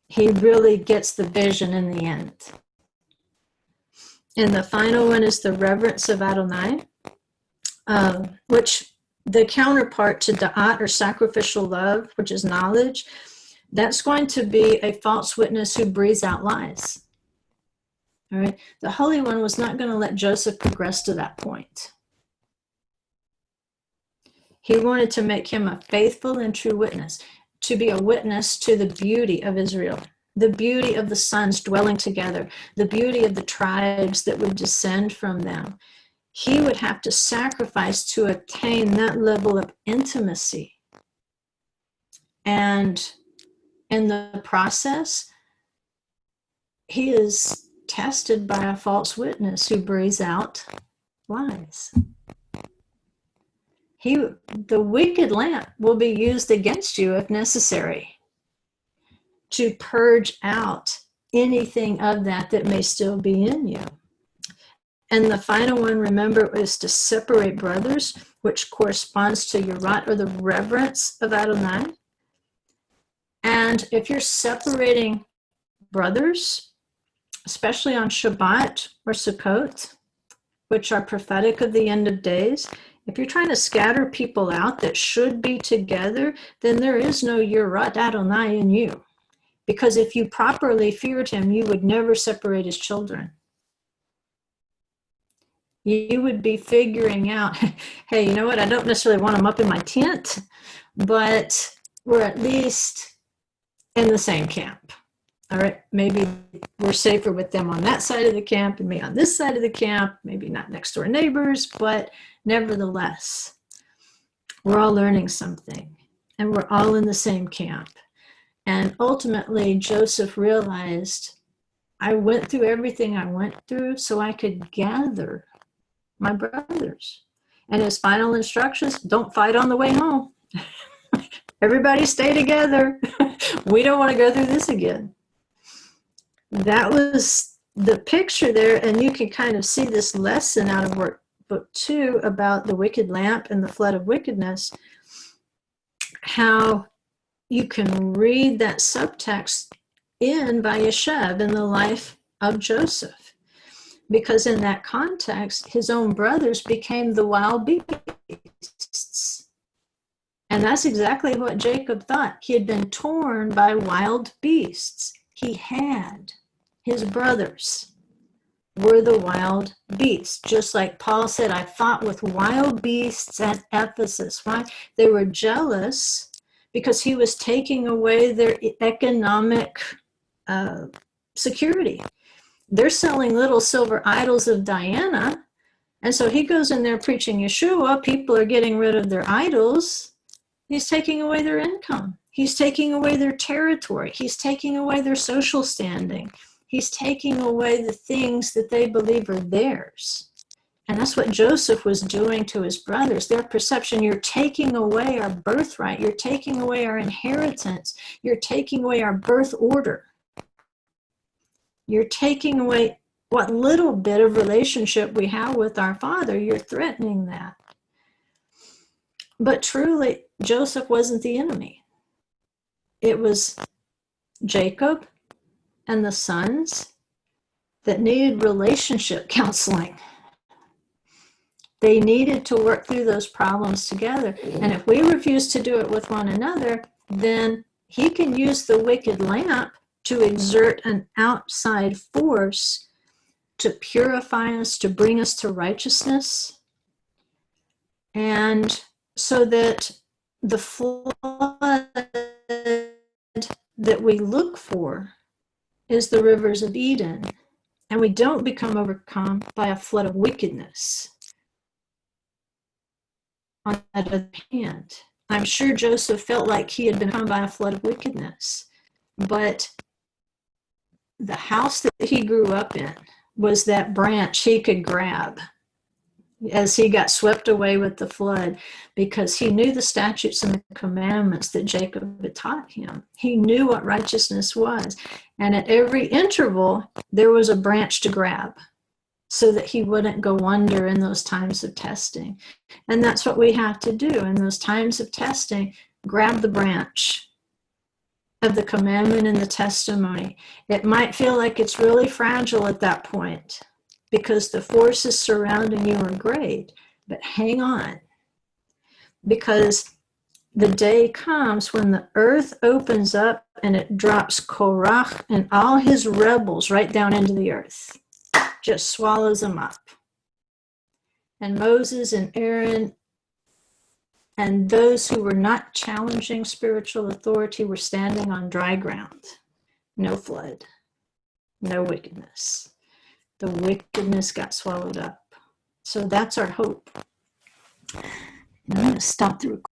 He really gets the vision in the end. And the final one is the reverence of Adonai, which the counterpart to da'at, or sacrificial love, which is knowledge, that's going to be a false witness who breathes out lies. All right. The Holy One was not going to let Joseph progress to that point. He wanted to make him a faithful and true witness, to be a witness to the beauty of Israel, the beauty of the sons dwelling together, the beauty of the tribes that would descend from them. He would have to sacrifice to attain that level of intimacy. And in the process, he is tested by a false witness who breathes out lies. The wicked lamp will be used against you if necessary to purge out anything of that may still be in you. And the final one, remember, is to separate brothers, which corresponds to Yerat, or the reverence of Adonai. And if you're separating brothers, especially on Shabbat or Sukkot, which are prophetic of the end of days, if you're trying to scatter people out that should be together, then there is no Yerat Adonai in you. Because if you properly feared him, you would never separate his children. You would be figuring out, hey, you know what? I don't necessarily want them up in my tent, but we're at least in the same camp. All right, maybe we're safer with them on that side of the camp and me on this side of the camp, maybe not next door neighbors, but nevertheless, we're all learning something and we're all in the same camp. And ultimately, Joseph realized, I went through everything I went through so I could gather my brothers. And his final instructions, don't fight on the way home. Everybody stay together. We don't want to go through this again. That was the picture there, and you can kind of see this lesson out of workbook 2 about the wicked lamp and the flood of wickedness, how you can read that subtext in Vayeishev, in the life of Joseph, because in that context, his own brothers became the wild beasts. And that's exactly what Jacob thought. He had been torn by wild beasts. He had his brothers were the wild beasts. Just like Paul said, I fought with wild beasts at Ephesus. Why? They were jealous because he was taking away their economic security. They're selling little silver idols of Diana. And so he goes in there preaching Yeshua. People are getting rid of their idols. He's taking away their income. He's taking away their territory. He's taking away their social standing. He's taking away the things that they believe are theirs. And that's what Joseph was doing to his brothers. Their perception, you're taking away our birthright. You're taking away our inheritance. You're taking away our birth order. You're taking away what little bit of relationship we have with our Father. You're threatening that. But truly, Joseph wasn't the enemy. It was Jacob and the sons that needed relationship counseling. They needed to work through those problems together. And if we refuse to do it with one another, then he can use the wicked lamp to exert an outside force to purify us, to bring us to righteousness. And so that the flood that we look for is the rivers of Eden, and we don't become overcome by a flood of wickedness. On the other hand, I'm sure Joseph felt like he had been overcome by a flood of wickedness, but the house that he grew up in was that branch he could grab as he got swept away with the flood, because he knew the statutes and the commandments that Jacob had taught him. He knew what righteousness was. And at every interval, there was a branch to grab so that he wouldn't go under in those times of testing. And that's what we have to do in those times of testing. Grab the branch of the commandment and the testimony. It might feel like it's really fragile at that point, because the forces surrounding you are great, but hang on, because the day comes when the earth opens up and it drops Korach and all his rebels right down into the earth, just swallows them up. And Moses and Aaron and those who were not challenging spiritual authority were standing on dry ground. No flood, no wickedness. The wickedness got swallowed up. So that's our hope. I'm going to stop the recording.